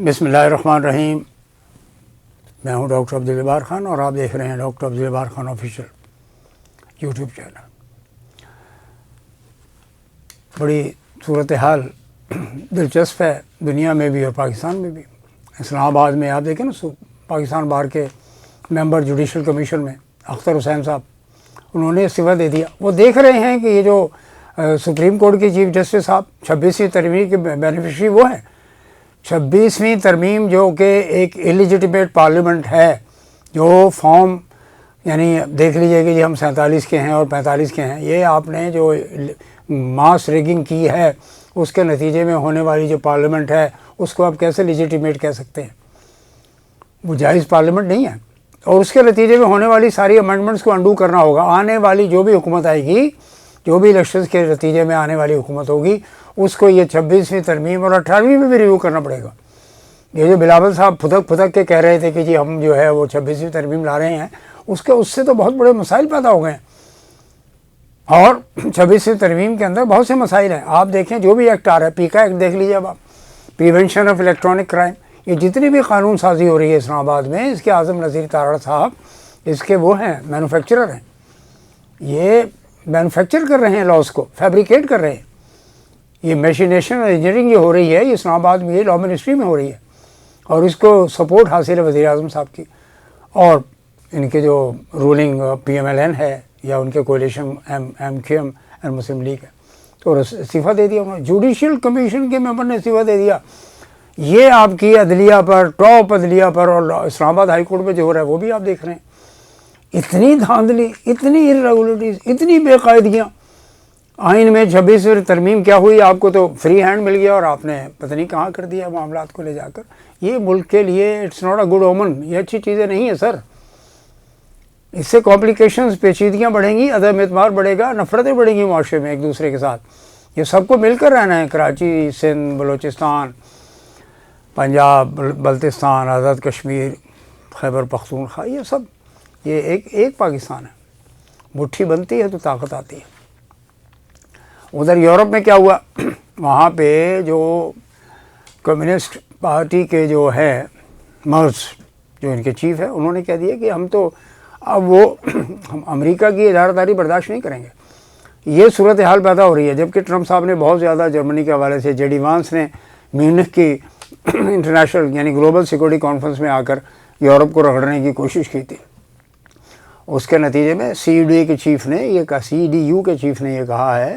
بسم اللہ الرحمن الرحیم. میں ہوں ڈاکٹر عبدالجبار خان اور آپ دیکھ رہے ہیں doctor Abdul Jabbar Khan official YouTube channel. بڑی صورتحال دلچسپ ہے دنیا میں بھی اور پاکستان میں بھی. اسلام آباد میں آپ دیکھیں نا پاکستان بار کے ممبر جوڈیشل کمیشن میں اختر حسین صاحب انہوں نے استعفیٰ دے دیا. وہ دیکھ رہے ہیں کہ یہ جو سپریم کورٹ کے چیف جسٹس صاحب 26ویں ترمیم کے بینیفیشری وہ ہیں. 26ویں ترمیم جو کہ ایک ایلیجیٹیمیٹ پارلیمنٹ ہے, جو فارم یعنی دیکھ لیجئے کہ ہم 47 کے ہیں اور 45 کے ہیں, یہ آپ نے جو ماس ریگنگ کی ہے اس کے نتیجے میں ہونے والی جو پارلیمنٹ ہے اس کو آپ کیسے لیجیٹیمیٹ کہہ سکتے ہیں؟ وہ جائز پارلیمنٹ نہیں ہے. اور اس کے نتیجے میں ہونے والی ساری امینڈمنٹس کو انڈو کرنا ہوگا. آنے والی جو بھی حکومت آئے گی, جو بھی الیکشنز کے نتیجے میں آنے والی حکومت ہوگی, اس کو یہ 26ویں ترمیم اور 18ویں میں بھی ریویو کرنا پڑے گا. یہ جو بلاول صاحب پھدک کے کہہ رہے تھے کہ جی ہم جو ہے وہ 26ویں ترمیم لا رہے ہیں, اس سے تو بہت بڑے مسائل پیدا ہو گئے ہیں. اور 26ویں ترمیم کے اندر بہت سے مسائل ہیں. آپ دیکھیں جو بھی ایکٹ آ رہا ہے, پیکا ایکٹ دیکھ لیجیے اب آپ, پریونشن آف الیکٹرانک کرائم, یہ جتنی بھی قانون سازی ہو رہی ہے اسلام آباد میں, اس کے اعظم نذیر تارڑ صاحب اس کے وہ ہیں مینوفیکچرر ہیں. یہ مینوفیکچر کر رہے ہیں لاس کو, فیبریکیٹ کر رہے ہیں. یہ میشینیشن اور انجینئرنگ جو ہو رہی ہے یہ اسلام آباد میں, یہ لا منسٹری میں ہو رہی ہے, اور اس کو سپورٹ حاصل ہے وزیر اعظم صاحب کی اور ان کے جو رولنگ PMLN ہے یا ان کے کولیشن MQM اور مسلم لیگ ہے. تو استعفیٰ دے دیا انہوں نے. جوڈیشل کمیشن کے ممبر نے استعفیٰ دے دیا. یہ آپ کی عدلیہ پر, ٹاپ عدلیہ پر اور اسلام آباد ہائی کورٹ میں جو ہو رہا ہے وہ بھی آپ دیکھ رہے ہیں. اتنی دھاندلی, اتنی irregularities, اتنی بے قاعدگیاں. آئین میں 26ویں ترمیم کیا ہوئی, آپ کو تو فری ہینڈ مل گیا اور آپ نے پتہ نہیں کہاں کر دیا معاملات کو لے جا کر. یہ ملک کے لیے اٹس ناٹ اے گڈ اومن. یہ اچھی چیزیں نہیں ہیں سر. اس سے کمپلیکیشنز, پیچیدگیاں بڑھیں گی, عدم اعتماد بڑھے گا, نفرتیں بڑھیں گی معاشرے میں ایک دوسرے کے ساتھ. یہ سب کو مل کر رہنا ہے. کراچی, سندھ, بلوچستان, پنجاب, بلتستان, آزاد کشمیر, خیبر پختونخوا, یہ سب یہ ایک پاکستان ہے. مٹھی بنتی ہے تو طاقت آتی ہے. ادھر یورپ میں کیا ہوا, وہاں پہ جو کمیونسٹ پارٹی کے جو ہے مرز, جو ان کے چیف ہے, انہوں نے کہہ دیا کہ ہم تو اب ہم امریکہ کی ادارہ داری برداشت نہیں کریں گے. یہ صورتحال پیدا ہو رہی ہے. جبکہ ٹرمپ صاحب نے بہت زیادہ جرمنی کے حوالے سے, JD وانس نے میونخ کی انٹرنیشنل یعنی گلوبل سیکورٹی کانفرنس میں آ کر یورپ کو رگڑنے کی کوشش کی تھی. اس کے نتیجے میں CDU کے چیف نے یہ کہا ہے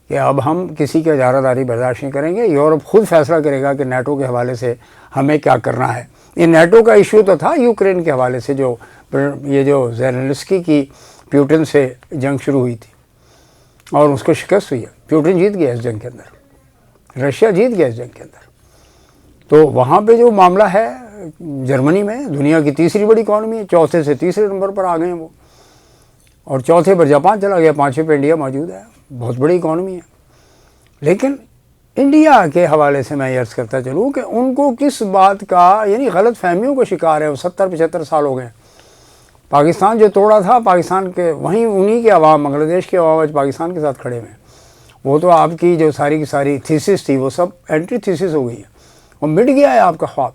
کہ اب ہم کسی کی اجارہ داری برداشت نہیں کریں گے. یورپ خود فیصلہ کرے گا کہ نیٹو کے حوالے سے ہمیں کیا کرنا ہے. یہ نیٹو کا ایشو تو تھا یوکرین کے حوالے سے, جو زیلنسکی کی پیوٹن سے جنگ شروع ہوئی تھی اور اس کو شکست ہوئی ہے. پیوٹن جیت گیا اس جنگ کے اندر, رشیا جیت گیا اس جنگ کے اندر. تو وہاں پہ جو معاملہ ہے جرمنی میں, دنیا کی تیسری بڑی اکانومی ہے, چوتھے سے تیسرے نمبر پر آ گئے ہیں وہ, اور چوتھے پر جاپان چلا گیا, 5ویں پہ انڈیا موجود ہے. بہت بڑی اکانومی ہے. لیکن انڈیا کے حوالے سے میں یہ عرض کرتا چلوں کہ ان کو کس بات کا یعنی غلط فہمیوں کا شکار ہے. وہ 70-75 سال ہو گئے. پاکستان جو توڑا تھا, پاکستان کے وہیں انہی کے عوام, بنگلہ دیش کے عوام آج پاکستان کے ساتھ کھڑے ہوئے ہیں. وہ تو آپ کی جو ساری کی ساری تھیسس تھی وہ سب اینٹی تھیسس ہو گئی ہے, وہ مٹ گیا ہے آپ کا خواب.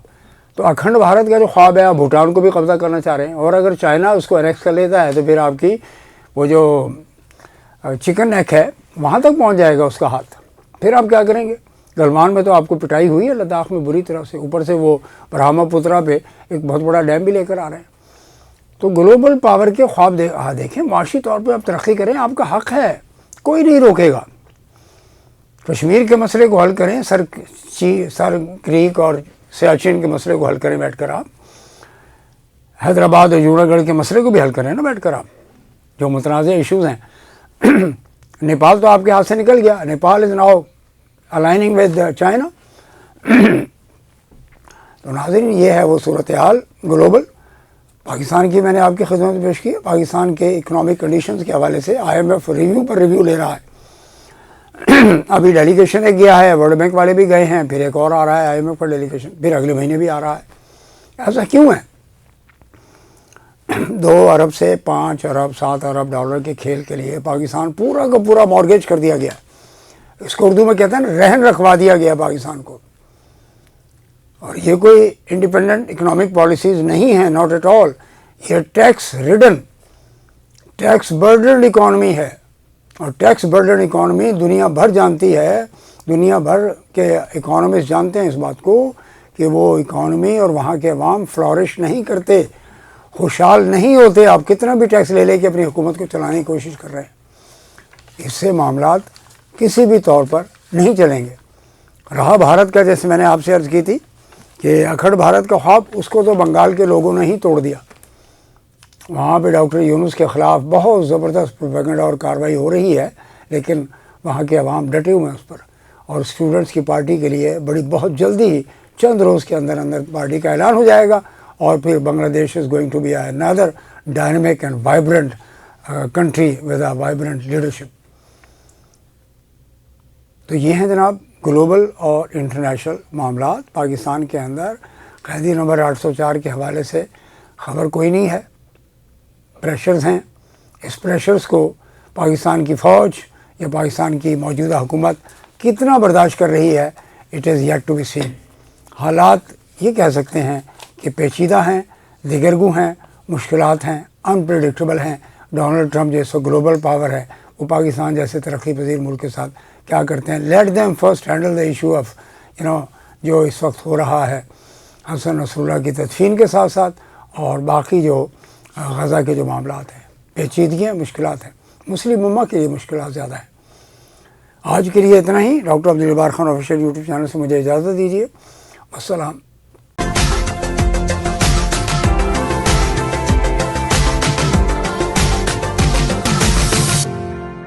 تو اکھنڈ بھارت کا جو خواب ہے, آپ بھوٹان کو بھی قبضہ کرنا چاہ رہے ہیں, اور اگر چائنا اس کو انیکس کر لیتا ہے تو پھر آپ کی وہ جو چکن نیک ہے وہاں تک پہنچ جائے گا اس کا ہاتھ. پھر آپ کیا کریں گے؟ گلوان میں تو آپ کو پٹائی ہوئی ہے لداخ میں بری طرح سے, اوپر سے وہ برہما پترا پہ ایک بہت بڑا ڈیم بھی لے کر آ رہے ہیں. تو گلوبل پاور کے خواب دیکھیں, معاشی طور پہ آپ ترقی کریں, آپ کا حق ہے, کوئی نہیں روکے گا. کشمیر کے مسئلے کو حل کریں, سر کریک اور سیاچن کے مسئلے کو حل کریں بیٹھ کر آپ. حیدرآباد اور جوناگڑھ کے مسئلے کو بھی حل کریں نا بیٹھ کر آپ, جو متنازع ایشوز ہیں. نیپال تو آپ کے ہاتھ سے نکل گیا. Nepal is now aligning with China. تو ناظرین, یہ ہے وہ صورتحال گلوبل. پاکستان کی میں نے آپ کی خدمت میں پیش کی. پاکستان کے اکنامک کنڈیشنز کے حوالے سے IMF ریویو پر ریویو لے رہا ہے. ابھی ڈیلیگیشن ایک گیا ہے, ورلڈ بینک والے بھی گئے ہیں, پھر ایک اور آ رہا ہے IMF کا ڈیلیگیشن, پھر اگلے مہینے بھی آ رہا ہے. ایسا کیوں ہے؟ 2 ارب سے 5 ارب 7 ارب ڈالر کے کھیل کے لیے پاکستان پورا کا پورا مارگیج کر دیا گیا. اس کو اردو میں کہتے ہیں نا, رہن رکھوا دیا گیا پاکستان کو. اور یہ کوئی انڈیپینڈنٹ اکنامک پالیسیز نہیں ہیں، ناٹ ایٹ آل. یہ tax ridden, tax burdened economy ہے. اور ٹیکس برڈن اکانومی دنیا بھر جانتی ہے، دنیا بھر کے اکانومسٹ جانتے ہیں اس بات کو کہ وہ اکانومی اور وہاں کے عوام فلورش نہیں کرتے، خوشحال نہیں ہوتے. آپ کتنا بھی ٹیکس لے لے کے اپنی حکومت کو چلانے کی کوشش کر رہے ہیں، اس سے معاملات کسی بھی طور پر نہیں چلیں گے. رہا بھارت کا، جیسے میں نے آپ سے عرض کی تھی کہ اکھڑ بھارت کا خواب، اس کو تو بنگال کے لوگوں نے ہی توڑ دیا. وہاں پہ ڈاکٹر یونس کے خلاف بہت زبردست پروپیگنڈا اور کارروائی ہو رہی ہے، لیکن وہاں کے عوام ڈٹے ہوئے ہیں اس پر. اور اسٹوڈنٹس کی پارٹی کے لیے بہت جلدی ہی چند روز کے اندر اندر پارٹی کا اعلان ہو جائے گا، اور پھر Bangladesh is going to be another dynamic and vibrant country with a vibrant leadership. تو یہ ہیں جناب گلوبل اور انٹرنیشنل معاملات. پاکستان کے اندر قیدی نمبر 804 کے حوالے سے خبر کوئی نہیں ہے، پریشرز ہیں. اس پریشرز کو پاکستان کی فوج یا پاکستان کی موجودہ حکومت کتنا برداشت کر رہی ہے، it is yet to be seen. حالات یہ کہہ سکتے ہیں کہ پیچیدہ ہیں، دیگرگو ہیں، مشکلات ہیں، انپریڈکٹیبل ہیں. ڈونلڈ ٹرمپ جیسا گلوبل پاور ہے، وہ پاکستان جیسے ترقی پذیر ملک کے ساتھ کیا کرتے ہیں. Let them first handle the issue of جو اس وقت ہو رہا ہے حسن نصر اللہ کی تدفین کے ساتھ ساتھ، اور باقی جو غزہ کے جو معاملات ہیں. پیچیدگیاں، مشکلات ہیں. مسلم امت کے لیے مشکلات زیادہ ہیں. آج کے لیے اتنا ہی. Doctor Abdul Jabbar Khan official YouTube channel سے مجھے اجازت دیجیے. السلام.